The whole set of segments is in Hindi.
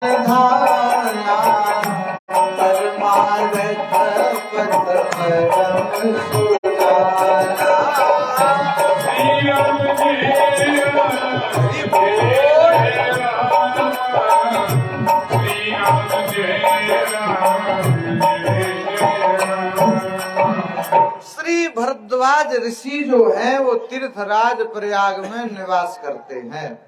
धाना परमारथ पद परम सुजाना। श्री भरद्वाज ऋषि जो है वो तीर्थराज प्रयाग में निवास करते हैं,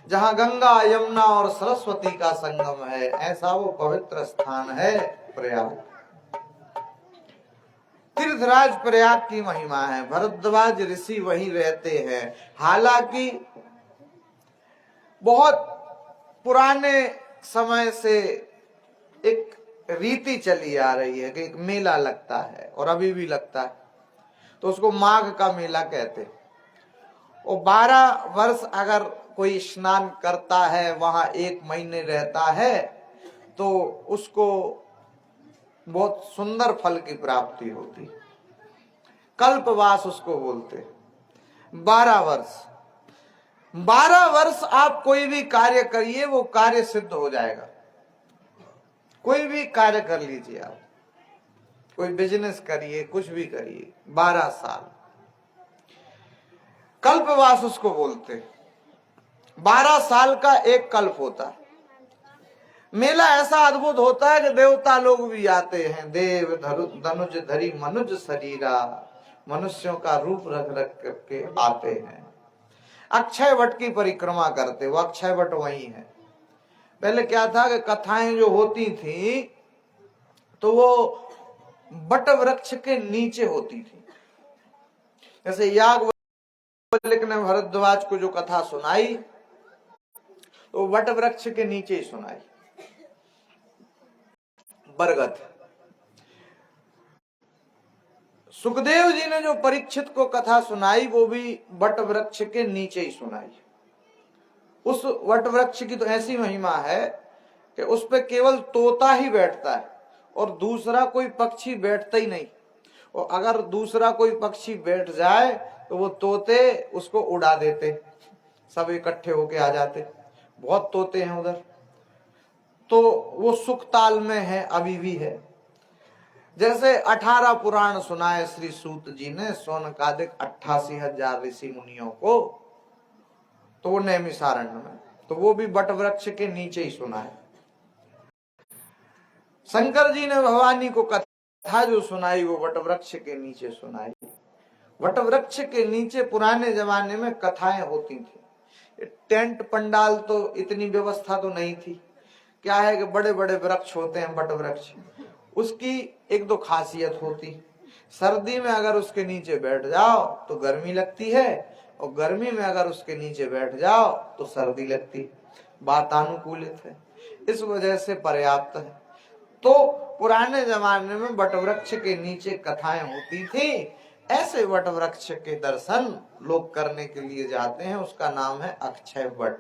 जहाँ गंगा यमुना और सरस्वती का संगम है। ऐसा वो पवित्र स्थान है प्रयाग। तीर्थराज प्रयाग की महिमा है। भरद्वाज ऋषि वहीं रहते हैं। हालांकि बहुत पुराने समय से एक रीति चली आ रही है कि एक मेला लगता है और अभी भी लगता है, तो उसको माघ का मेला कहते हैं। और 12 वर्ष अगर कोई स्नान करता है, वहां 1 महीने रहता है, तो उसको बहुत सुंदर फल की प्राप्ति होती। कल्पवास उसको बोलते। 12 वर्ष आप कोई भी कार्य करिए, वो कार्य सिद्ध हो जाएगा। कोई भी कार्य कर लीजिए आप, कोई बिजनेस करिए, कुछ भी करिए, 12 साल कल्पवास उसको बोलते। 12 साल का एक कल्प होता है। मेला ऐसा अद्भुत होता है कि देवता लोग भी आते हैं। देव धनुज धरी मनुज शरीरा, मनुष्यों का रूप रख रख करके आते हैं। अक्षय वट की परिक्रमा करते। वो अक्षय वट वही है। पहले क्या था कि कथाएं जो होती थी तो वो बट वृक्ष के नीचे होती थी। जैसे याज्ञवल्क्य ने भरद्वाज को जो कथा सुनाई तो वट वृक्ष के नीचे ही सुनाई, बरगद। सुखदेव जी ने जो परीक्षित को कथा सुनाई वो भी वट वृक्ष के नीचे ही सुनाई। उस वट वृक्ष की तो ऐसी महिमा है कि उस पे केवल तोता ही बैठता है और दूसरा कोई पक्षी बैठता ही नहीं। और अगर दूसरा कोई पक्षी बैठ जाए तो वो तोते उसको उड़ा देते, सब इकट्ठे होके आ जाते। बहुत तोते हैं उधर। तो वो सुखताल में है, अभी भी है। जैसे 18 पुराण सुनाए श्री सूत जी ने सौनकादिक 88,000 ऋषि मुनियों को, तो वो नैमिषारण्य में, तो वो भी बट वृक्ष के नीचे ही सुनाए। शंकर जी ने भवानी को कथा जो सुनाई वो वट वृक्ष के नीचे सुनाई। वट वृक्ष के नीचे पुराने जमाने में कथाएं होती थी। टेंट पंडाल तो इतनी व्यवस्था तो नहीं थी। क्या है कि बड़े बड़े वृक्ष होते हैं वट वृक्ष, उसकी एक दो खासियत होती। सर्दी में अगर उसके नीचे बैठ जाओ तो गर्मी लगती है, और गर्मी में अगर उसके नीचे बैठ जाओ तो सर्दी लगती। वातानुकूलित है, इस वजह से पर्याप्त है। तो पुराने जमाने में वट वृक्ष के नीचे कथाएं होती थी। ऐसे वट वृक्ष के दर्शन लोग करने के लिए जाते हैं। उसका नाम है अक्षय वट।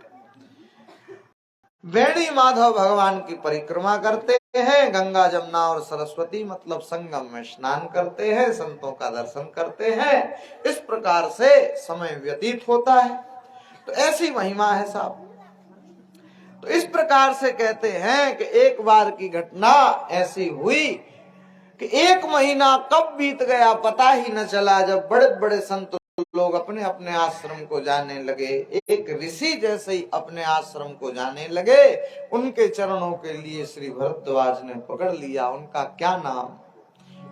वेणी माधव भगवान की परिक्रमा करते हैं। गंगा जमुना और सरस्वती मतलब संगम में स्नान करते हैं, संतों का दर्शन करते हैं। इस प्रकार से समय व्यतीत होता है। तो ऐसी महिमा है साहब। तो इस प्रकार से कहते हैं कि एक बार की घटना ऐसी हुई कि 1 महीना कब बीत गया पता ही न चला। जब बड़े बड़े संत लोग अपने अपने आश्रम को जाने लगे, एक ऋषि जैसे ही अपने आश्रम को जाने लगे, उनके चरणों के लिए श्री भरद्वाज ने पकड़ लिया। उनका क्या नाम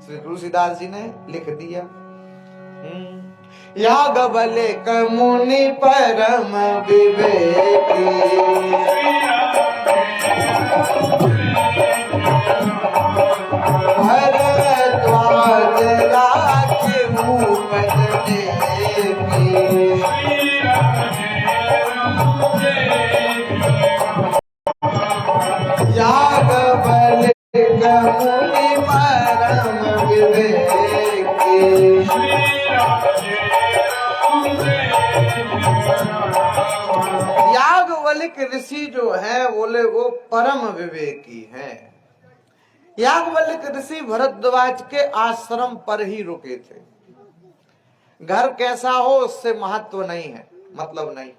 श्री तुलसीदास जी ने लिख दिया। याज्ञवल्क्य मुनि परम विवेकी, भरद्वाज राखे मुपद देवी। याज्ञवल्क्य मुनि परम विवेकी, याज्ञवल्क्य ऋषि जो है बोले वो परम विवेकी हैं। याज्ञवल्क्य ऋषि भरद्वाज के आश्रम पर ही रुके थे। घर कैसा हो उससे महत्व नहीं है, मतलब नहीं।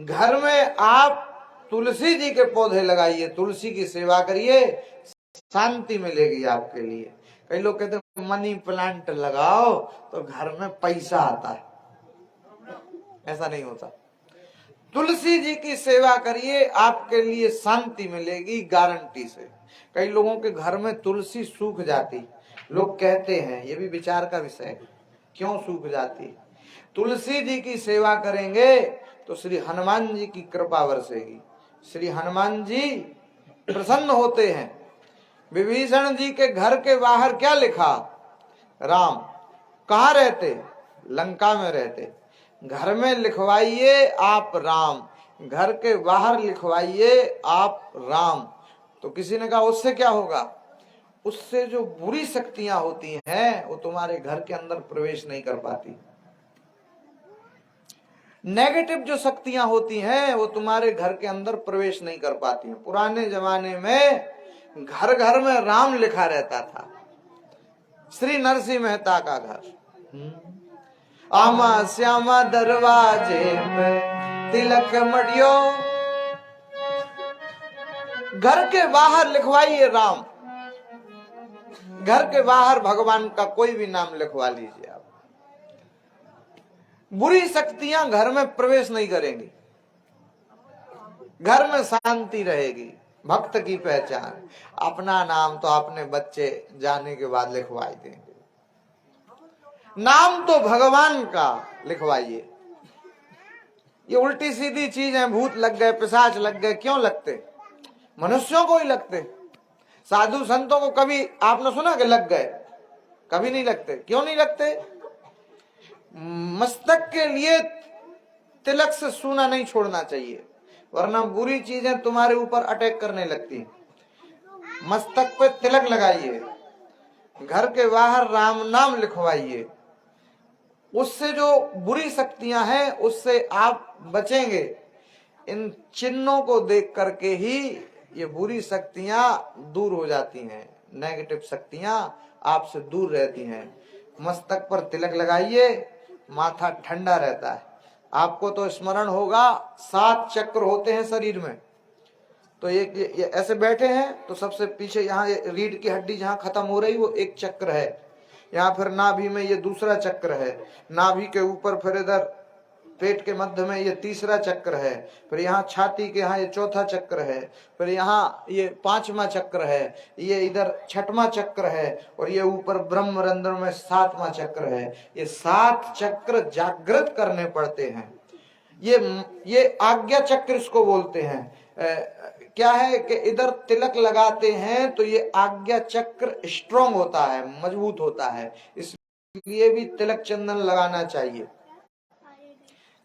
घर में आप तुलसी जी के पौधे लगाइए, तुलसी की सेवा करिए, शांति मिलेगी आपके लिए। कई लोग कहते हैं मनी प्लांट लगाओ तो घर में पैसा आता है, ऐसा नहीं होता। तुलसी जी की सेवा करिए, आपके लिए शांति मिलेगी गारंटी से। कई लोगों के घर में तुलसी सूख जाती, लोग कहते हैं, ये भी विचार का विषय है, क्यों सूख जाती। तुलसी जी की सेवा करेंगे तो श्री हनुमान जी की कृपा बरसेगी, श्री हनुमान जी प्रसन्न होते हैं। विभीषण जी के घर के बाहर क्या लिखा? राम। कहाँ रहते? लंका में रहते। घर में लिखवाइए आप राम, घर के बाहर लिखवाइए आप राम। तो किसी ने कहा उससे क्या होगा? उससे जो बुरी शक्तियां होती हैं वो तुम्हारे घर के अंदर प्रवेश नहीं कर पाती। नेगेटिव जो शक्तियां होती हैं वो तुम्हारे घर के अंदर प्रवेश नहीं कर पाती। पुराने जमाने में घर घर में राम लिखा रहता था। श्री नरसिंह मेहता का घर, आमा श्यामा दरवाजे पे तिलक मडियो, घर के बाहर लिखवाइए राम, घर के बाहर भगवान का कोई भी नाम लिखवा लीजिए आप, बुरी शक्तियां घर में प्रवेश नहीं करेंगी, घर में शांति रहेगी। भक्त की पहचान, अपना नाम तो अपने बच्चे जाने के बाद लिखवाई देंगे, नाम तो भगवान का लिखवाइए। ये उल्टी सीधी चीज है, भूत लग गए, पिशाच लग गए, क्यों लगते? मनुष्यों को ही लगते। साधु संतों को कभी आपने सुना कि लग गए? कभी नहीं लगते। क्यों नहीं लगते? मस्तक के लिए तिलक से सूना नहीं छोड़ना चाहिए, वरना बुरी चीजें तुम्हारे ऊपर अटैक करने लगती। मस्तक पे तिलक लगाइए, घर के बाहर राम नाम लिखवाइए, उससे जो बुरी शक्तियां हैं उससे आप बचेंगे। इन चिन्हों को देख करके ही ये बुरी शक्तियां दूर हो जाती हैं, नेगेटिव शक्तियां आपसे दूर रहती हैं। मस्तक पर तिलक लगाइए, माथा ठंडा रहता है। आपको तो स्मरण होगा 7 चक्र होते हैं शरीर में, तो एक ये ऐसे बैठे हैं तो सबसे पीछे यहाँ रीढ़ की हड्डी जहाँ खत्म हो रही वो एक चक्र है, यहाँ फिर नाभि में ये दूसरा चक्र है, नाभि के ऊपर फिर इधर पेट के मध्य में ये तीसरा चक्र है, फिर यहाँ छाती के यहाँ ये चौथा चक्र है, फिर यहाँ ये 5वां चक्र है, ये इधर 6वां चक्र है, और ये ऊपर ब्रह्मरंध्र में 7वां चक्र है। ये 7 चक्र जागृत करने पड़ते हैं। ये आज्ञा चक्र इसको बोलते हैं। क्या है कि इधर तिलक लगाते हैं तो ये आज्ञा चक्र स्ट्रॉन्ग होता है, मजबूत होता है, इसलिए भी तिलक चंदन लगाना चाहिए।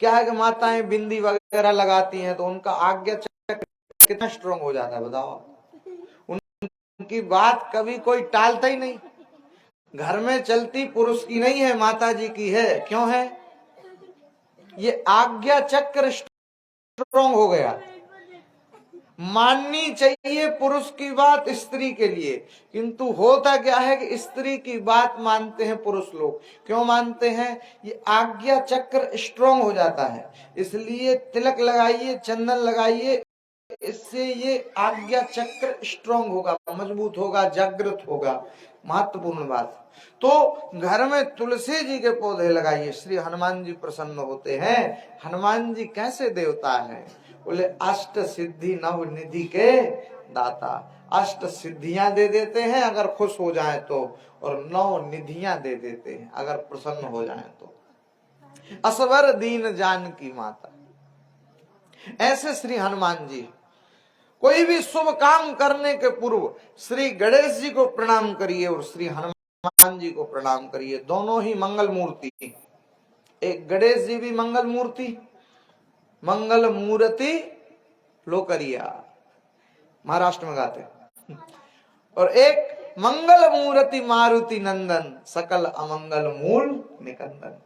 क्या है कि माताएं बिंदी वगैरह लगाती हैं तो उनका आज्ञा चक्र कितना स्ट्रॉन्ग हो जाता है बताओ। उनकी बात कभी कोई टालता ही नहीं। घर में चलती पुरुष की नहीं है, माता जी की है। क्यों है? ये आज्ञा चक्र स्ट्रॉन्ग हो गया। माननी चाहिए पुरुष की बात स्त्री के लिए, किंतु होता क्या है कि स्त्री की बात मानते हैं पुरुष लोग। क्यों मानते हैं? ये आज्ञा चक्र स्ट्रॉन्ग हो जाता है, इसलिए तिलक लगाइए, चंदन लगाइए, इससे ये आज्ञा चक्र स्ट्रॉन्ग होगा, मजबूत होगा, जागृत होगा। महत्वपूर्ण बात। तो घर में तुलसी जी के पौधे लगाइए, श्री हनुमान जी प्रसन्न होते हैं। हनुमान जी कैसे देवता हैं? बोले अष्ट सिद्धि नव निधि के दाता। अष्ट सिद्धियां दे देते हैं अगर खुश हो जाए तो, और 9 निधियां दे देते हैं अगर प्रसन्न हो जाए तो। असवर दीन जान की माता, ऐसे श्री हनुमान जी। कोई भी शुभ काम करने के पूर्व श्री गणेश जी को प्रणाम करिए और श्री हनुमान जी को प्रणाम करिए, दोनों ही मंगल मूर्ति। एक गणेश जी भी मंगल मूर्ति, मंगल मूर्ति लोकरिया महाराष्ट्र में गाते, और एक मंगल मूर्ति मारुति नंदन सकल अमंगल मूल निकंदन।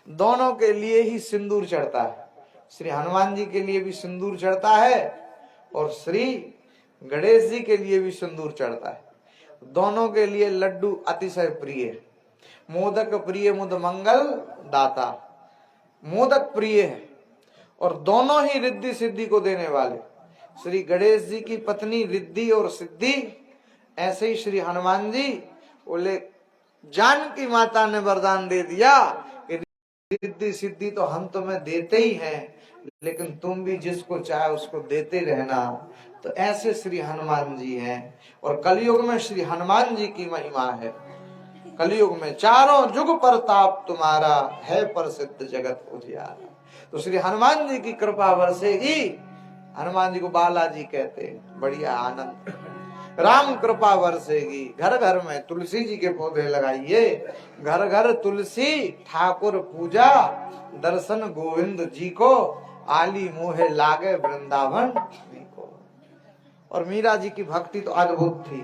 दोनों के लिए ही सिंदूर चढ़ता है, श्री हनुमान जी के लिए भी सिंदूर चढ़ता है और श्री गणेश जी के लिए भी सिंदूर चढ़ता है। दोनों के लिए लड्डू अतिशय प्रिय, मोदक प्रिय मुद मंगल दाता, मोदक प्रिय है, और दोनों ही रिद्धि सिद्धि को देने वाले। श्री गणेश जी की पत्नी रिद्धि और सिद्धि, ऐसे ही श्री हनुमान जी बोले जानकी माता ने वरदान दे दिया कि रिद्धि सिद्धि तो हम तुम्हें देते ही हैं, लेकिन तुम भी जिसको चाहे उसको देते रहना। तो ऐसे श्री हनुमान जी हैं। और कलयुग में श्री हनुमान जी की महिमा है। कलयुग में चारों युग प्रताप तुम्हारा, है प्रसिद्ध जगत उजियारा। तो श्री हनुमान जी की कृपा बरसेगी। हनुमान जी को बालाजी कहते हैं, बढ़िया आनंद। राम कृपा बरसेगी। घर घर में तुलसी जी के पौधे लगाइए, घर घर तुलसी ठाकुर पूजा, दर्शन गोविंद जी को, आली मोहे लागे वृंदावन को। और मीरा जी की भक्ति तो अद्भुत थी।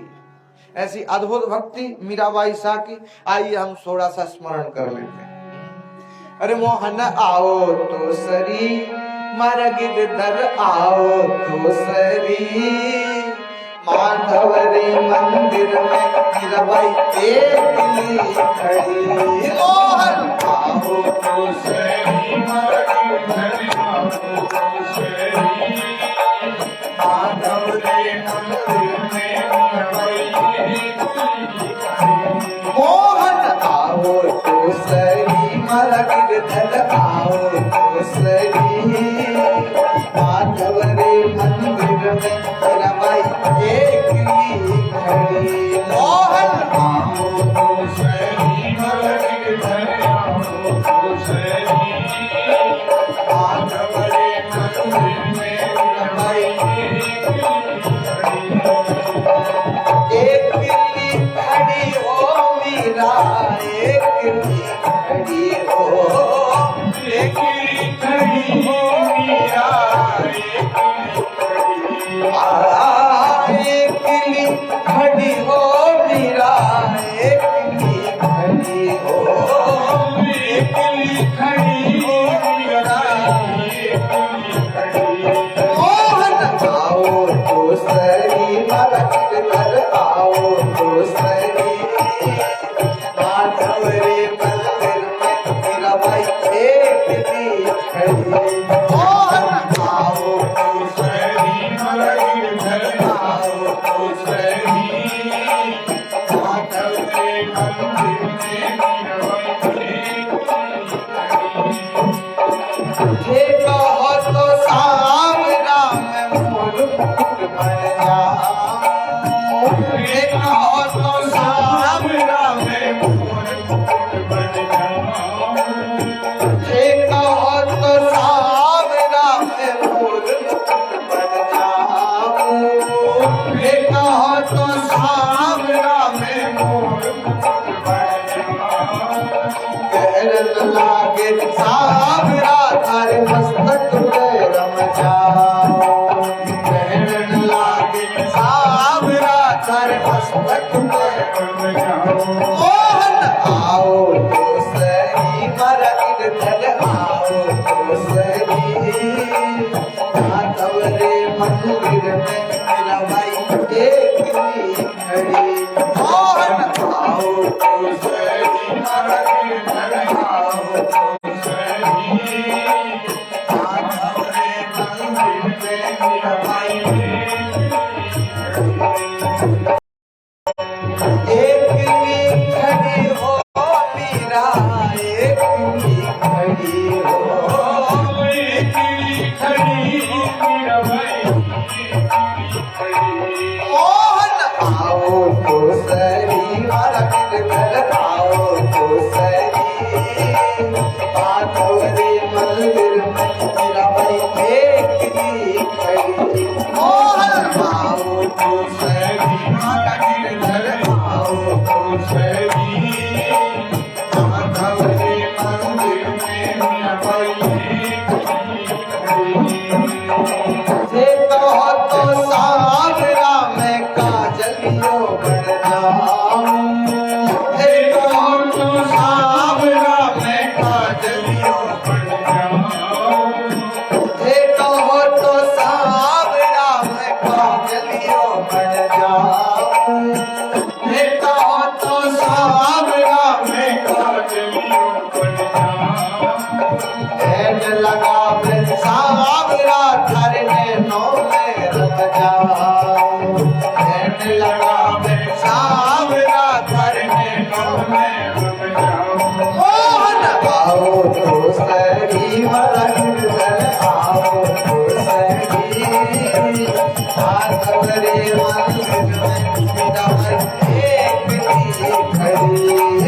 ऐसी अद्भुत भक्ति मीराबाई शाह की। आइए हम थोड़ा सा स्मरण कर लेते हैं। अरे मोहन आओ तो सरी, मारा गिरधर आओ तो सरी, माधव रे मंदिर में मीराबाई एकली खड़ी। मोहन आओ तो सरी, मारा गिरधर आओ तो सरी, माधव रे मंदिर में मीराबाई एकली खड़ी। मोहन आओ तो सरी, मारा गिरधर आओ तो सरी, माधव रे मंदिर में मीराबाई एकली खड़ी। मोहन आओ तो सरी, मारा गिरधर आओ तो सरी, माधव रे मंदिर में मीराबाई एकली खड़ी हो मीरा, एकली खड़ी हो, एकली खड़ी हो मीरा, एकली खड़ी हो मीरा, एकली खड़ी हो, एकली खड़ी हो मीरा, एकली खड़ी। मोहन आओ तो सरी, मारा गिरधर आओ तो सरी, माधव रे मंदिर में मीराबाई एकली खड़ी। मोहन आओ तो सरी, मारा गिरधर आओ तो सरी, माधव रे मंदिर में मीराबाई हे कहो तो सांवरा मैं मोर मुकुट बन जाऊं। हे कहो तो सांवरा मैं मोर मुकुट बन जाऊं। हे कहो तो सांवरा मैं मोर मुकुट बन जाऊं। हे कहो तो सांवरा मैं मोर मुकुट बन जाऊं। कहने लागे सांवरा थारे मस्तक पे रम जाऊं। कहने लागे सांवरा थारे मस्तक पे रम जाऊं। मोहन आओ तो सही, मारा गिरधर आओ तो सही, माधव रे मंदिर में मीराबाई एकली खड़ी। मोहन आओ तो सही, मारा गिरधर आओ तो सही, माधव रे मंदिर में मीराबाई एकली खड़ी हो मीरा, एकली खड़ी हो, एकली खड़ी हो मीराबाई। मोहन आओ तो सरी, मारा गिरधर आओ तो सरी, माधव रे मंदिर में मीराबाई एक ही खड़ी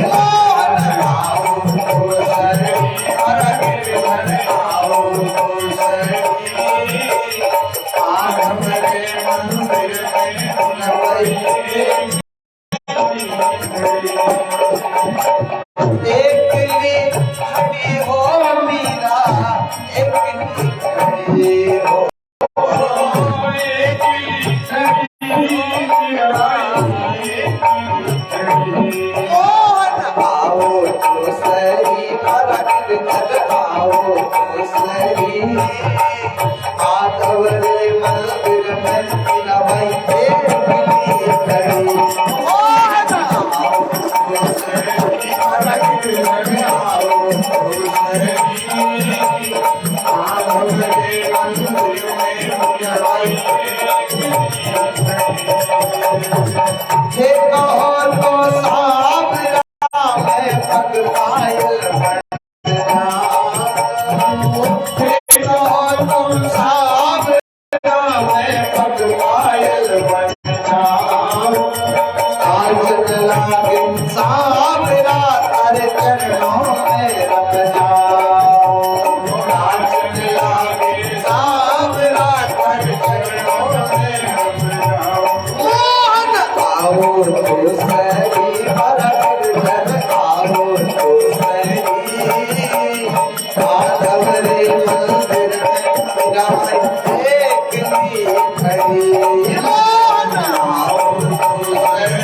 मोहन आओ तो सरी हर गिरधर आओ तो सरी माधव रे मंदिर में मीराबाई एक ली खड़ी हो मीरा एक ली खड़ी हो मोहन आओ तो सही हर गिरधर आओ तो सही माधव रे मंदिर में मीराबाई एक ली खड़ी मोहन आओ तो सही हर गिरधर आओ तो सही माधव रे मंदिर में मीराबाई हे कहो तो साब राम पग पायल बना हे कहो तो साब राम पग पायल बना आज लागे साबरा तारे चरणों में रख जाओ आज लागे साबरा तारे चरणों में रख जाओ मोहन आओ तो सही हर गिरधर आओ तो सही माधव रे मंदिर में मीराबाई एक ली खड़ी मोहन आओ तो सही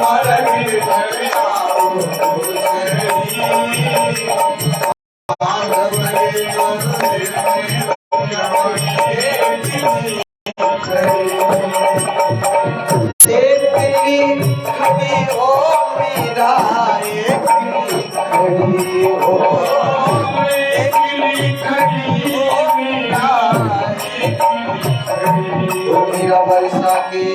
हर गिरधर आओ तो सही माधव रे मंदिर में मीराबाई एक ली खड़ी एक ली खड़ी हो मीरा एक ली खड़ी हो एक ली खड़ी हो मीरा एक ली खड़ी हो मीरा वर्षा के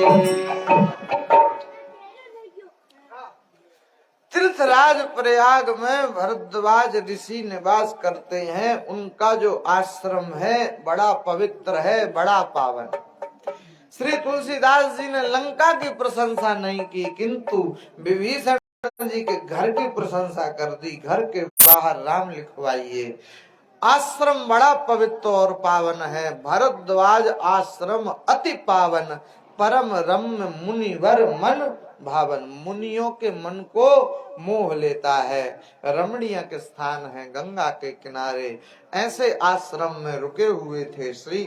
तीर्थराज प्रयाग में भरद्वाज ऋषि निवास करते हैं। उनका जो आश्रम है बड़ा पवित्र है, बड़ा पावन। श्री तुलसीदास जी ने लंका की प्रशंसा नहीं की, किंतु विभीषण जी के घर की प्रशंसा कर दी। घर के बाहर राम लिखवाइए। आश्रम बड़ा पवित्र और पावन है। भरद्वाज आश्रम अति पावन, परम रम्य मुनिवर मन भावन। मुनियों के मन को मोह लेता है। रमणीय के स्थान है गंगा के किनारे। ऐसे आश्रम में रुके हुए थे श्री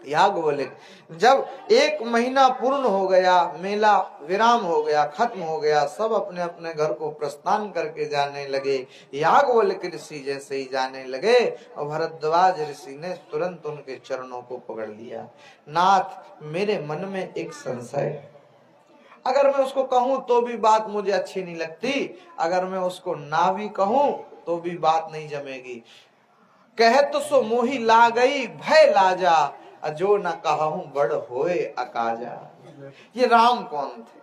याज्ञवल्क्य। जब 1 महीना पूर्ण हो गया, मेला विराम हो गया, खत्म हो गया, सब अपने अपने घर को प्रस्थान करके जाने लगे। याज्ञवल्क्य ऋषि जैसे ही जाने लगे और भरद्वाज ऋषि ने तुरंत उनके चरणों को पकड़ लिया। नाथ, मेरे मन में एक संशय है। अगर मैं उसको कहूं तो भी बात मुझे अच्छी नहीं लगती, अगर मैं उसको ना भी कहूं तो भी बात नहीं जमेगी। कह तो सो मोही ला गई भय लाजा, जो न कहूं बड़ होए अकाजा। ये राम कौन थे?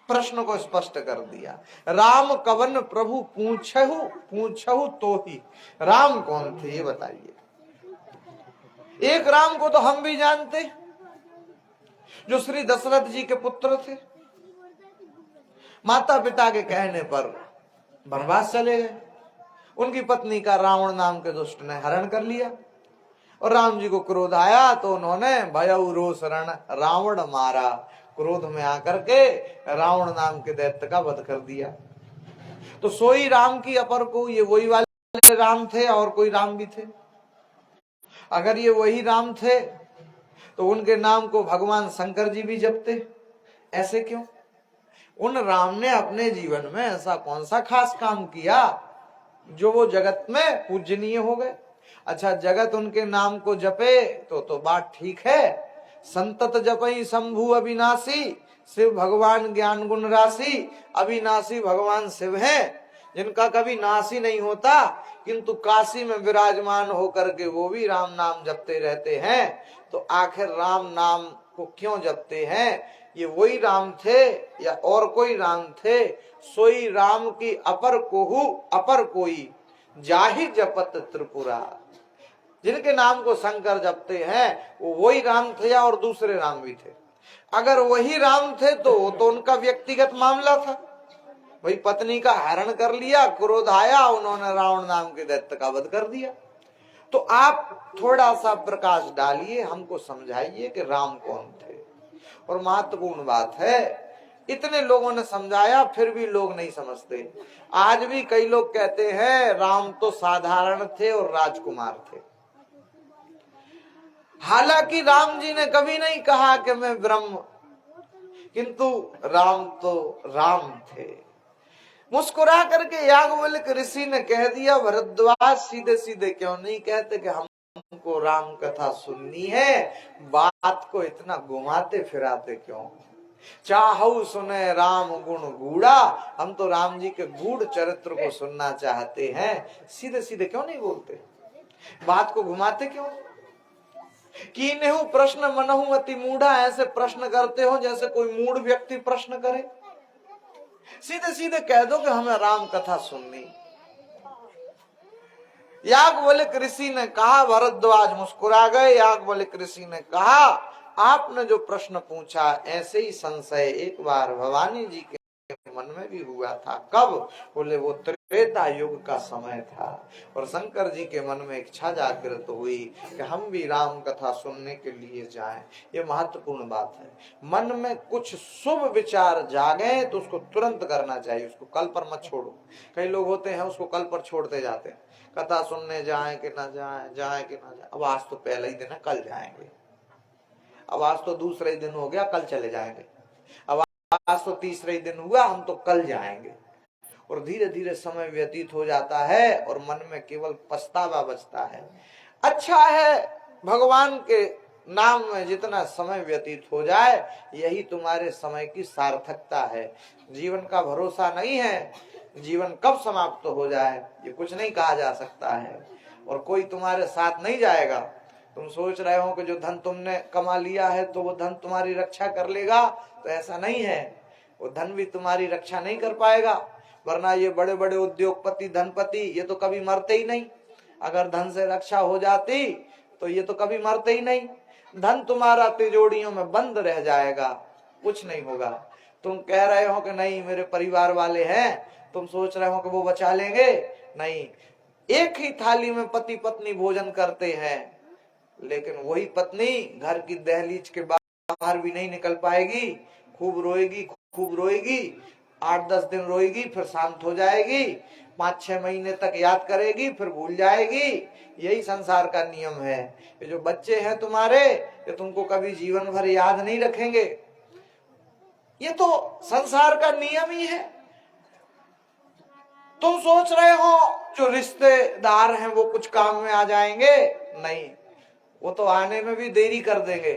प्रश्न को स्पष्ट कर दिया। राम कवन प्रभु पूछहु तो ही। राम कौन थे ये बताइए। एक राम को तो हम भी जानते, जो श्री दशरथ जी के पुत्र थे। माता पिता के कहने पर वनवास चले गए। उनकी पत्नी का रावण नाम के दुष्ट ने हरण कर लिया और राम जी को क्रोध आया तो उन्होंने भयउ रोष रण रावण मारा। क्रोध में आकर के रावण नाम के दैत्य का वध कर दिया। तो सोई राम की अपर को ये वही वाले राम थे और कोई राम भी थे। अगर ये वही राम थे तो उनके नाम को भगवान शंकर जी भी जपते। ऐसे क्यों? उन राम ने अपने जीवन में ऐसा कौन सा खास काम किया जो वो जगत में पूजनीय हो गए? अच्छा, जगत उनके नाम को जपे तो बात ठीक है। संतत जपई शंभु अविनाशी, शिव भगवान ज्ञान गुण राशि। अविनाशी भगवान शिव हैं, जिनका कभी नाश ही नहीं होता, किंतु काशी में विराजमान होकर के वो भी राम नाम जपते रहते हैं। तो आखिर राम नाम को क्यों जपते हैं? ये वही राम थे या और कोई राम थे? सोई राम की अपर कोहू अपर कोई, जाहि जपत त्रिपुरा। जिनके नाम को शंकर जपते हैं वो वही राम थे या और दूसरे राम भी थे? अगर वही राम थे तो उनका व्यक्तिगत मामला था, वही पत्नी का हरण कर लिया, क्रोध आया, उन्होंने रावण नाम के दैत्य का वध कर दिया। तो आप थोड़ा सा प्रकाश डालिए, हमको समझाइए कि राम कौन थे। और महत्वपूर्ण बात है, इतने लोगों ने समझाया फिर भी लोग नहीं समझते। आज भी कई लोग कहते हैं राम तो साधारण थे और राजकुमार थे। हालांकि राम जी ने कभी नहीं कहा कि मैं ब्रह्म, किंतु राम तो राम थे। मुस्कुरा करके याज्ञवल्क्य ऋषि ने कह दिया, भरद्वाज सीधे सीधे क्यों नहीं कहते कि हमको राम कथा सुननी है, बात को इतना घुमाते फिराते क्यों? चाहू सुने राम गुण गूढ़ा, हम तो राम जी के गूढ़ चरित्र को सुनना चाहते हैं। सीधे सीधे क्यों नहीं बोलते, बात को घुमाते क्यों? कीन्हु प्रश्न मनहु अति मूढ़ा, ऐसे प्रश्न करते हो जैसे कोई मूढ़ व्यक्ति प्रश्न करे। सीधे सीधे कह दो कि हमें राम कथा सुननी। याज्ञवल्क्य ऋषि ने कहा, भरद्वाज मुस्कुरा गए। याज्ञवल्क्य ऋषि ने कहा, आपने जो प्रश्न पूछा ऐसे ही संशय एक बार भवानी जी के मन में भी हुआ था। कब? बोले वो त्रेता युग का समय था और शंकर जी के मन में इच्छा जागृत हुई कि हम भी राम कथा सुनने के लिए जाएं। ये महत्वपूर्ण बात है। मन में कुछ शुभ विचार जागे तो उसको तुरंत करना चाहिए, उसको कल पर मत छोड़ो। कई लोग होते हैं उसको कल पर छोड़ते जाते हैं, कथा सुनने जाएं कि ना जाएं, जाएं कि ना जाएं। अब आज तो पहला ही दिन है, कल जाएंगे। अब आज तो दूसरा ही दिन हो गया, कल चले जाएंगे। अब आज तो तीसरा ही दिन हुआ, हम तो कल जाएंगे। और धीरे धीरे समय व्यतीत हो जाता है और मन में केवल पछतावा बचता है। अच्छा है भगवान के नाम में जितना समय व्यतीत हो जाए यही तुम्हारे समय की सार्थकता है। जीवन का भरोसा नहीं है, जीवन कब समाप्त हो जाए ये कुछ नहीं कहा जा सकता है। और कोई तुम्हारे साथ नहीं जाएगा। तुम सोच रहे हो कि जो धन तुमने कमा लिया है तो वो धन तुम्हारी रक्षा कर लेगा, तो ऐसा नहीं है। वो धन भी तुम्हारी रक्षा नहीं कर पाएगा, वरना ये बड़े बड़े उद्योगपति धनपति ये तो कभी मरते ही नहीं। अगर धन से रक्षा हो जाती तो ये तो कभी मरते ही नहीं। धन तुम्हारा तिजोरियों में बंद रह जाएगा, कुछ नहीं होगा। तुम कह रहे हो कि नहीं मेरे परिवार वाले हैं, तुम सोच रहे हो कि वो बचा लेंगे, नहीं। एक ही थाली में पति पत्नी भोजन करते हैं, लेकिन वही पत्नी घर की दहलीज के बाहर भी नहीं निकल पाएगी। खूब रोएगी, खूब रोएगी, 8-10 दिन रोएगी, फिर शांत हो जाएगी, 5-6 महीने तक याद करेगी, फिर भूल जाएगी। यही संसार का नियम है। ये जो बच्चे हैं तुम्हारे, ये तुमको कभी जीवन भर याद नहीं रखेंगे। ये तो संसार का नियम ही है। तुम सोच रहे हो जो रिश्तेदार हैं वो कुछ काम में आ जाएंगे, नहीं, वो तो आने में भी देरी कर देंगे।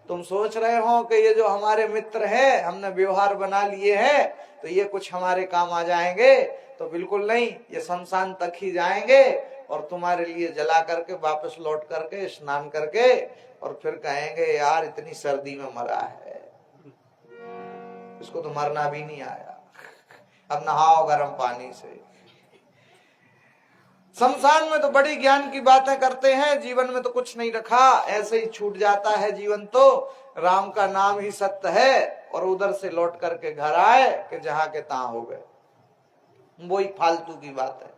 तुम सोच रहे हो कि ये जो हमारे मित्र हैं, हमने व्यवहार बना लिए हैं तो ये कुछ हमारे काम आ जाएंगे, तो बिल्कुल नहीं। ये शमशान तक ही जाएंगे और तुम्हारे लिए जला करके वापस लौट करके स्नान करके और फिर कहेंगे यार इतनी सर्दी में मरा है, इसको तो मरना भी नहीं आया, अब नहाओ गर्म पानी से। शमशान में तो बड़ी ज्ञान की बातें करते हैं, जीवन में तो कुछ नहीं रखा, ऐसे ही छूट जाता है जीवन। तो राम का नाम ही सत्य है और उधर से लौट करके घर आए कि जहां के तहां हो गए, वही फालतू की बात है।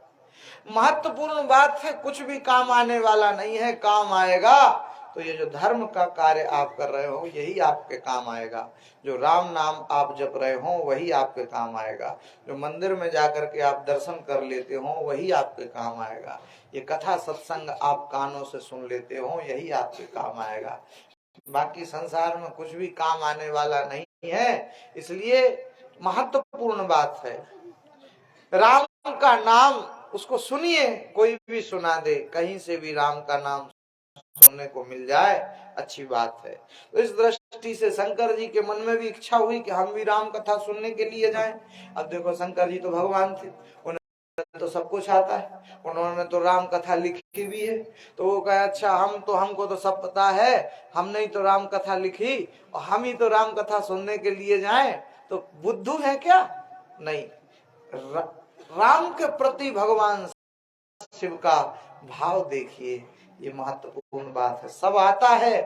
महत्वपूर्ण बात है, कुछ भी काम आने वाला नहीं है, काम आएगा तो ये जो धर्म का कार्य आप कर रहे हो यही आपके काम आएगा। जो राम नाम आप जप रहे हो वही आपके काम आएगा। जो मंदिर में जाकर के आप दर्शन कर लेते हो वही आपके काम आएगा। ये कथा सत्संग आप कानों से सुन लेते हो यही आपके काम आएगा। बाकी संसार में कुछ भी काम आने वाला नहीं है। इसलिए महत्वपूर्ण बात है, राम का नाम उसको सुनिए, कोई भी सुना दे, कहीं से भी राम का नाम सुनने को मिल जाए, अच्छी बात है। तो इस दृष्टि से शंकर जी के मन में भी इच्छा हुई कि हम भी राम कथा सुनने के लिए जाएं। अब देखो शंकर जी तो भगवान थे, उन्हें तो सब कुछ आता है, उन्होंने तो राम कथा लिखी भी है। तो वो कहे अच्छा हमको तो सब पता है, हमने ही तो राम कथा लिखी और हम ही तो राम कथा सुनने के लिए जाएं, तो बुद्धू है क्या? नहीं। राम के प्रति भगवान शिव का भाव देखिए, ये महत्वपूर्ण बात है। सब आता है,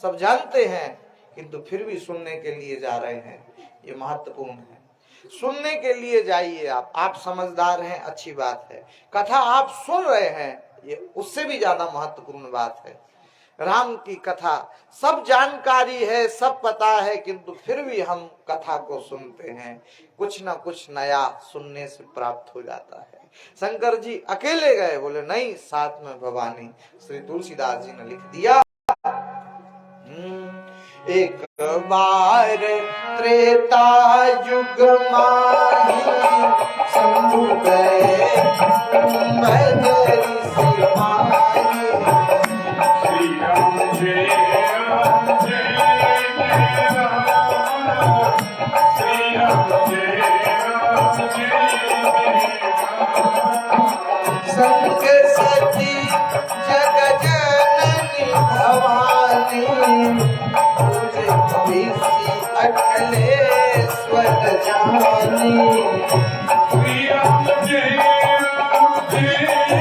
सब जानते हैं, किंतु फिर भी सुनने के लिए जा रहे हैं, ये महत्वपूर्ण है। सुनने के लिए जाइए। आप समझदार हैं, अच्छी बात है। कथा आप सुन रहे हैं, ये उससे भी ज्यादा महत्वपूर्ण बात है। राम की कथा, सब जानकारी है, सब पता है, किंतु फिर भी हम कथा को सुनते हैं, कुछ ना कुछ नया सुनने से प्राप्त हो जाता है। शंकर जी अकेले गए, बोले नहीं, साथ में भवानी। श्री तुलसीदास जी ने लिख दिया, एक बार त्रेता युग माही शंभु गए बदरी से माही। श्री राम जय राम जय जय राम, श्री राम जय राम जय संग सती जग जननी भवानी, अखिलेश्वर जानी। श्री राम जय राम जय राम,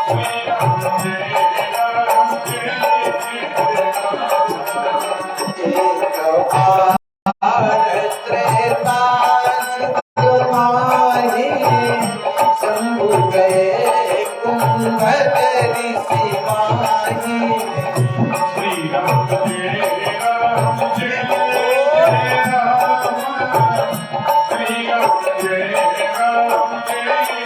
श्री राम जय राम जय राम। एक त्रेता युग माही शंभु गए कुंभकरी सी माही। श्री राम जय राम जय राम, श्री राम जय राम जय राम।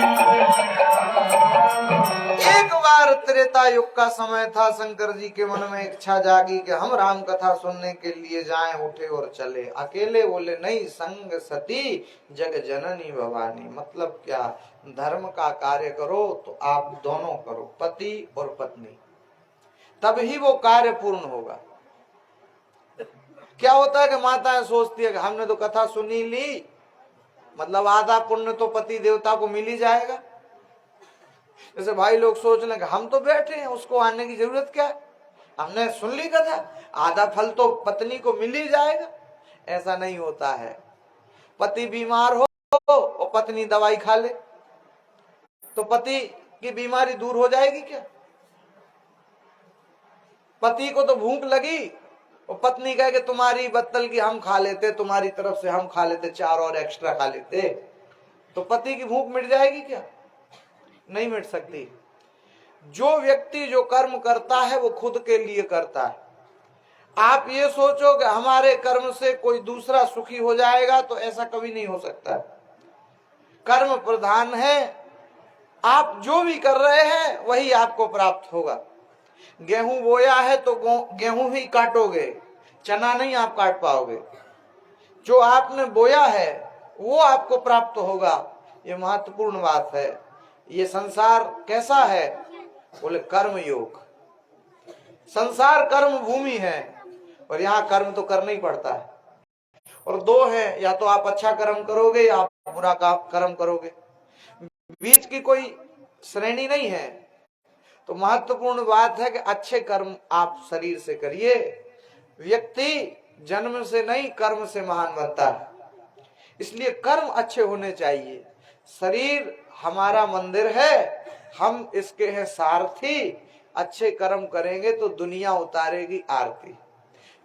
एक बार त्रेता युग का समय था। शंकर जी के मन में इच्छा जागी कि हम राम कथा सुनने के लिए जाएं। उठे और चले। अकेले बोले नहीं, संग सती जग जननी भवानी। मतलब क्या, धर्म का कार्य करो तो आप दोनों करो, पति और पत्नी, तब ही वो कार्य पूर्ण होगा। क्या होता है कि माताएं सोचती है कि हमने तो कथा सुनी ली, मतलब आधा पुण्य तो पति देवता को मिल ही जाएगा। जैसे भाई लोग सोच लें कि हम तो बैठे हैं, उसको आने की जरूरत क्या है, हमने सुन ली कथा, आधा फल तो पत्नी को मिल ही जाएगा। ऐसा नहीं होता है। पति बीमार हो और पत्नी दवाई खा ले तो पति की बीमारी दूर हो जाएगी क्या? पति को तो भूख लगी और पत्नी कहे कि तुम्हारी बत्तल की हम खा लेते, तुम्हारी तरफ से हम खा लेते, 4 और एक्स्ट्रा खा लेते, तो पति की भूख मिट जाएगी क्या? नहीं मिट सकती। जो व्यक्ति जो कर्म करता है वो खुद के लिए करता है। आप ये सोचो कि हमारे कर्म से कोई दूसरा सुखी हो जाएगा, तो ऐसा कभी नहीं हो सकता। कर्म प्रधान है। आप जो भी कर रहे हैं वही आपको प्राप्त होगा। गेहूं बोया है तो गेहूं ही काटोगे, चना नहीं आप काट पाओगे। जो आपने बोया है वो आपको प्राप्त होगा। ये महत्वपूर्ण बात है। ये संसार कैसा है? बोले कर्म योग। संसार कर्म भूमि है और यहाँ कर्म तो करना ही पड़ता है। और दो है, या तो आप अच्छा कर्म करोगे या आप बुरा कर्म करोगे, बीच की कोई श्रेणी नहीं है। तो महत्वपूर्ण बात है कि अच्छे कर्म आप शरीर से करिए। व्यक्ति जन्म से नहीं कर्म से महान बनता है, इसलिए कर्म अच्छे होने चाहिए। शरीर हमारा मंदिर है, हम इसके हैं सारथी। अच्छे कर्म करेंगे तो दुनिया उतारेगी आरती।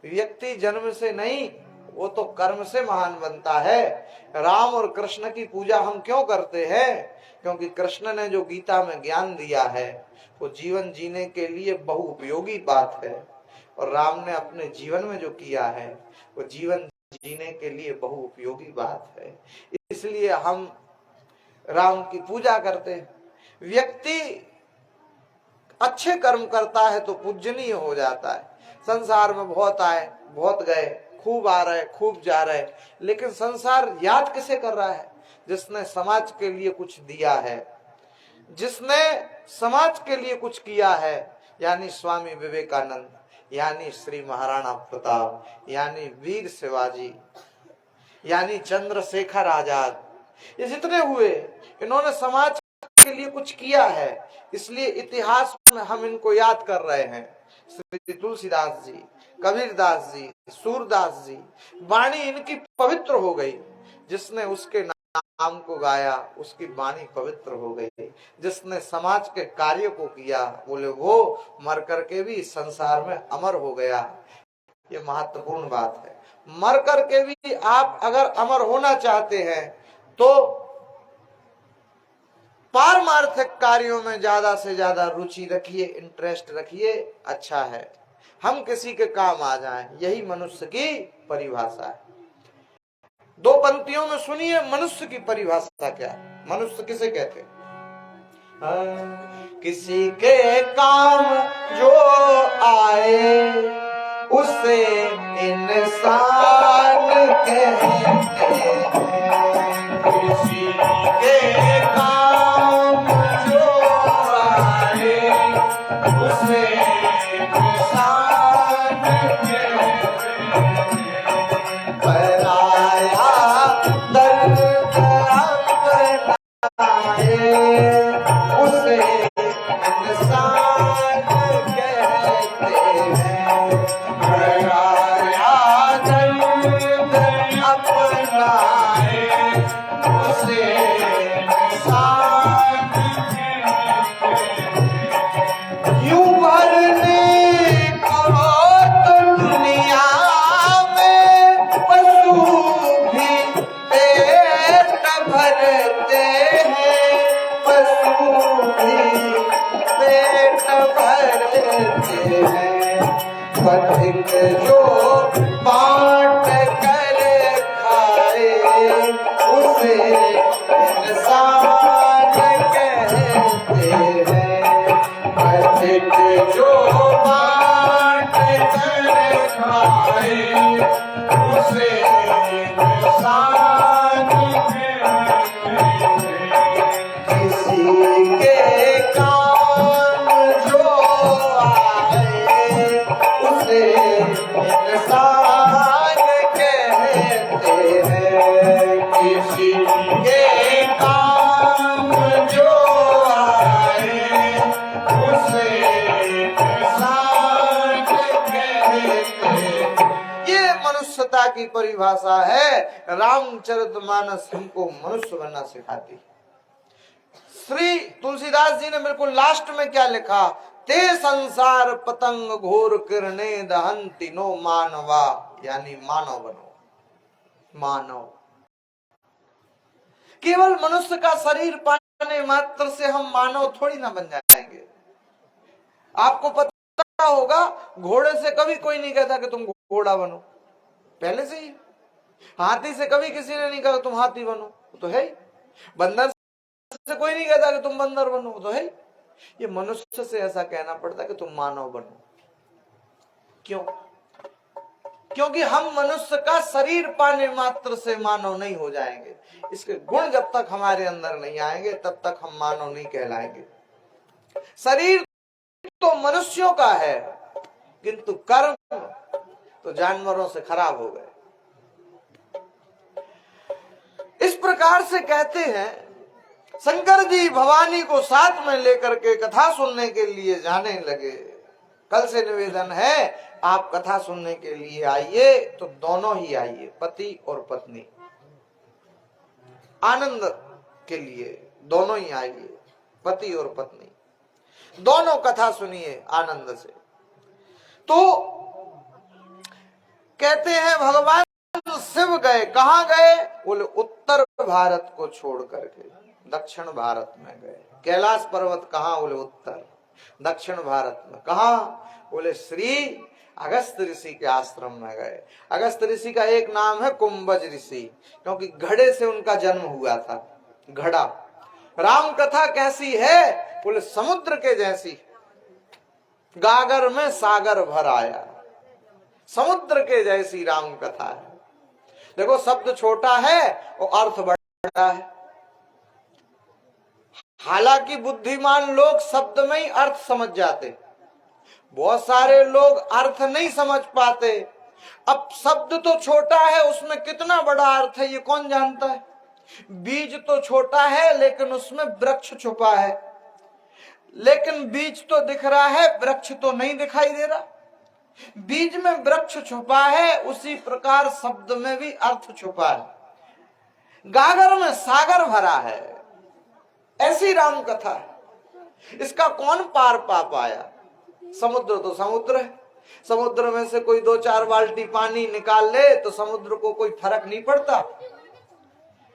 व्यक्ति जन्म से नहीं, वो तो कर्म से महान बनता है। राम और कृष्ण की पूजा हम क्यों करते हैं? क्योंकि कृष्ण ने जो गीता में ज्ञान दिया है वो जीवन जीने के लिए बहुउपयोगी बात है, और राम ने अपने जीवन में जो किया है वो जीवन जीने के लिए बहुउपयोगी बात है। इसलिए हम राम की पूजा करते हैं। व्यक्ति अच्छे कर्म करता है तो पूजनीय हो जाता है। संसार में बहुत आए, बहुत गए, खूब आ रहे, खूब जा रहे, लेकिन संसार याद किसे कर रहा है? जिसने समाज के लिए कुछ दिया है, जिसने समाज के लिए कुछ किया है, यानी स्वामी विवेकानंद, यानी श्री महाराणा प्रताप, यानी वीर शिवाजी, यानी चंद्रशेखर आजाद, ये जितने हुए, इन्होंने समाज के लिए कुछ किया है, इसलिए इतिहास में हम इनको याद कर रहे हैं। श्री तुलसीदास जी, कबीरदास जी, सूरदास जी, वाणी इनकी पवित्र हो गई। जिसने उसके नाम को गाया, उसकी वाणी पवित्र हो गई। जिसने समाज के कार्य को किया, बोले वो मर करके भी संसार में अमर हो गया। ये महत्वपूर्ण बात है। मर करके भी आप अगर अमर होना चाहते हैं तो पारमार्थिक कार्यों में ज्यादा से ज्यादा रुचि रखिए, इंटरेस्ट रखिए, अच्छा है। हम किसी के काम आ जाएं, यही मनुष्य की परिभाषा है। दो पंक्तियों में सुनिए मनुष्य की परिभाषा क्या है। मनुष्य किसे कहते हैं? किसी के काम जो आए उसे इंसान कहते हैं। किसी के काम जो आए उसे इंसान कहते हैं। पराया दर्द अपनाए उसे इंसान कहते हैं। पराया दर्द अपनाए उसे इंसान यूं भरने को तो दुनिया में पशु भी पेट भरते हैं, पशु भी पेट भरते हैं। पथिक जो बांट कर खाए उसे इंसान कहते हैं। पथिक जो बांट कर खाए उसे इंसान कहते हैं। किसी के काम जो आए उसे इंसान कहते हैं। किसी के काम जो आए उसे इंसान कहते हैं। ये मनुष्यता की परिभाषा है। रामचरितमानस हमको मनुष्य बनना सिखाती है। श्री तुलसीदास जी ने बिल्कुल लास्ट में क्या लिखा? ते संसार पतंग घोर किरणे दहंति नो मानवा, यानी मानव बनो। मानव केवल मनुष्य का शरीर पाने मात्र से हम मानव थोड़ी ना बन जाएंगे। आपको पता होगा घोड़े से कभी कोई नहीं कहता कि तुम घोड़ा बनो, पहले से ही। हाथी से कभी किसी ने नहीं कहा तुम हाथी बनो, तो है। बंदर से कोई नहीं कहता कि तुम बंदर बनो, तो है। ये मनुष्य से ऐसा कहना पड़ता कि तुम मानव बनो। क्यों? क्योंकि हम मनुष्य का शरीर पाने मात्र से मानव नहीं हो जाएंगे। इसके गुण जब तक हमारे अंदर नहीं आएंगे तब तक हम मानव नहीं कहलाएंगे। शरीर तो मनुष्यों का है, किंतु कर्म तो जानवरों से खराब हो गए। इस प्रकार से कहते हैं शंकर जी भवानी को साथ में लेकर के कथा सुनने के लिए जाने लगे। कल से निवेदन है, आप कथा सुनने के लिए आइए तो दोनों ही आइए, पति और पत्नी। आनंद के लिए दोनों ही आइए, पति और पत्नी दोनों कथा सुनिए आनंद से। तो कहते हैं भगवान शिव गए, कहां गए? बोले उत्तर भारत को छोड़ करके दक्षिण भारत में गए। कैलाश पर्वत कहां? बोले उत्तर। दक्षिण भारत में कहां? बोले श्री अगस्त ऋषि के आश्रम में गए। अगस्त ऋषि का एक नाम है कुंभज ऋषि, क्योंकि घड़े से उनका जन्म हुआ था। घड़ा। राम कथा कैसी है? बोले समुद्र के जैसी, गागर में सागर भर आया, समुद्र के जैसी राम कथा है। देखो शब्द छोटा है और अर्थ बड़ा है। हालांकि बुद्धिमान लोग शब्द में ही अर्थ समझ जाते, बहुत सारे लोग अर्थ नहीं समझ पाते। अब शब्द तो छोटा है, उसमें कितना बड़ा अर्थ है ये कौन जानता है। बीज तो छोटा है लेकिन उसमें वृक्ष छुपा है, लेकिन बीज तो दिख रहा है, वृक्ष तो नहीं दिखाई दे रहा। बीज में वृक्ष छुपा है, उसी प्रकार शब्द में भी अर्थ छुपा है। गागर में सागर भरा है, ऐसी राम कथा है। इसका कौन पार पा पाया? समुद्र तो समुद्र है, समुद्र में से कोई 2-4 बाल्टी पानी निकाल ले तो समुद्र को कोई फर्क नहीं पड़ता।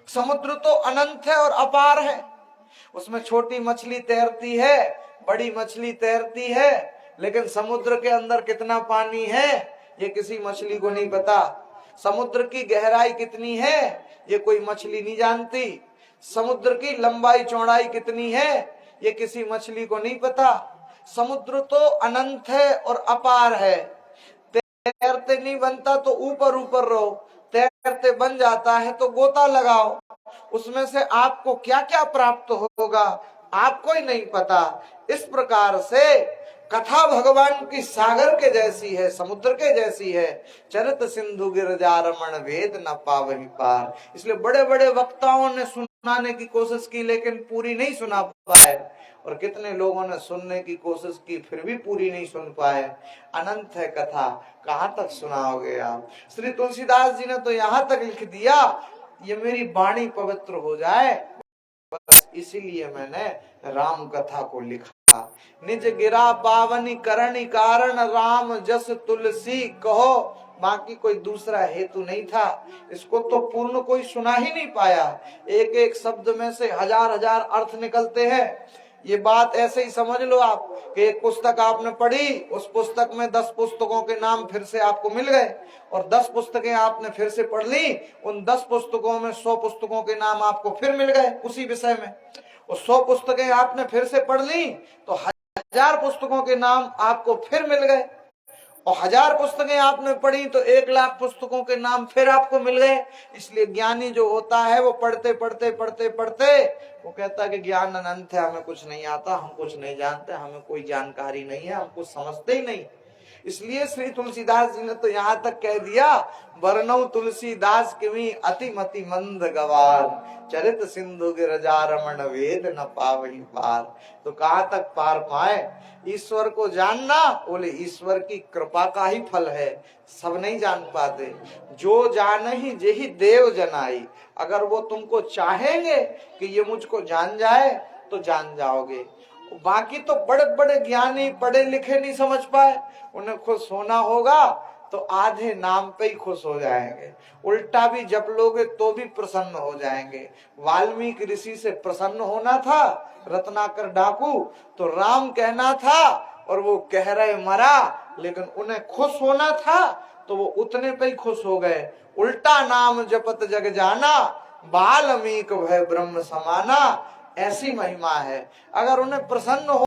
समुद्र तो अनंत है और अपार है, उसमें छोटी मछली तैरती है, बड़ी मछली तैरती है, लेकिन समुद्र के अंदर कितना पानी है ये किसी मछली को नहीं पता। समुद्र की गहराई कितनी है ये कोई मछली नहीं जानती। समुद्र की लंबाई चौड़ाई कितनी है ये किसी मछली को नहीं पता। समुद्र तो अनंत है और अपार है। तैरते नहीं बनता तो ऊपर ऊपर रहो, तैरते बन जाता है तो गोता लगाओ। उसमें से आपको क्या क्या प्राप्त होगा आपको ही नहीं पता। इस प्रकार से कथा भगवान की सागर के जैसी है, समुद्र के जैसी है। चरित सिंधु गिरजा रमण भेद न पावहि पार। इसलिए बड़े बड़े वक्ताओं ने सुनाने की कोशिश की लेकिन पूरी नहीं सुना पाए, और कितने लोगों ने सुनने की कोशिश की फिर भी पूरी नहीं सुन पाए। अनंत है कथा, कहाँ तक सुनाओगे आप। श्री तुलसीदास जी ने तो यहाँ तक लिख दिया ये मेरी वाणी पवित्र हो जाए, बस इसीलिए मैंने राम कथा को लिखा। निज गिरा पावनी करणी कारण राम जस तुलसी कहो। बाकी कोई दूसरा हेतु नहीं था। इसको तो पूर्ण कोई सुना ही नहीं पाया। एक एक शब्द में से हजार हजार अर्थ निकलते हैं। ये बात ऐसे ही समझ लो आप कि एक पुस्तक आपने पढ़ी, उस पुस्तक में 10 पुस्तकों के नाम फिर से आपको मिल गए, और 10 पुस्तकें आपने फिर से पढ़ ली, उन 10 पुस्तकों में 100 पुस्तकों के नाम आपको फिर मिल गए उसी विषय में। और 100 पुस्तकें आपने फिर से पढ़ ली तो 1000 पुस्तकों के नाम आपको फिर मिल गए, और 1000 पुस्तकें आपने पढ़ी तो 1,00,000 पुस्तकों के नाम फिर आपको मिल गए। इसलिए ज्ञानी जो होता है वो पढ़ते पढ़ते पढ़ते पढ़ते वो कहता है कि ज्ञान अनंत है, हमें कुछ नहीं आता, हम कुछ नहीं जानते, हमें कोई जानकारी नहीं है, हम कुछ समझते ही नहीं। इसलिए श्री तुलसीदास जी ने तो यहाँ तक कह दिया, वर्णौ तुलसीदास किमी अति मति मंद गवार, चरित सिंधु गिरजा रमण वेद न पावहि पार। तो कहाँ तक पार पाए? ईश्वर को जानना, बोले ईश्वर की कृपा का ही फल है, सब नहीं जान पाते। जो जानहि जेहि देव जनाई। अगर वो तुमको चाहेंगे कि ये मुझको जान जाए तो जान जाओगे। बाकी तो बड़े बड़े ज्ञानी पढ़े लिखे नहीं समझ पाए, उन्हें खुश होना होगा तो आधे नाम पे ही खुश हो जाएंगे, उल्टा भी जप लोगे तो भी प्रसन्न हो जाएंगे। वाल्मीकि ऋषि से प्रसन्न होना था रत्नाकर डाकू, तो राम कहना था और वो कह रहे मरा, लेकिन उन्हें खुश होना था तो वो उतने पे ही खुश हो गए। उल्टा नाम जपत जग जाना, वाल्मीकि भय ब्रह्म समाना। ऐसी महिमा है। अगर उन्हें प्रसन्न हो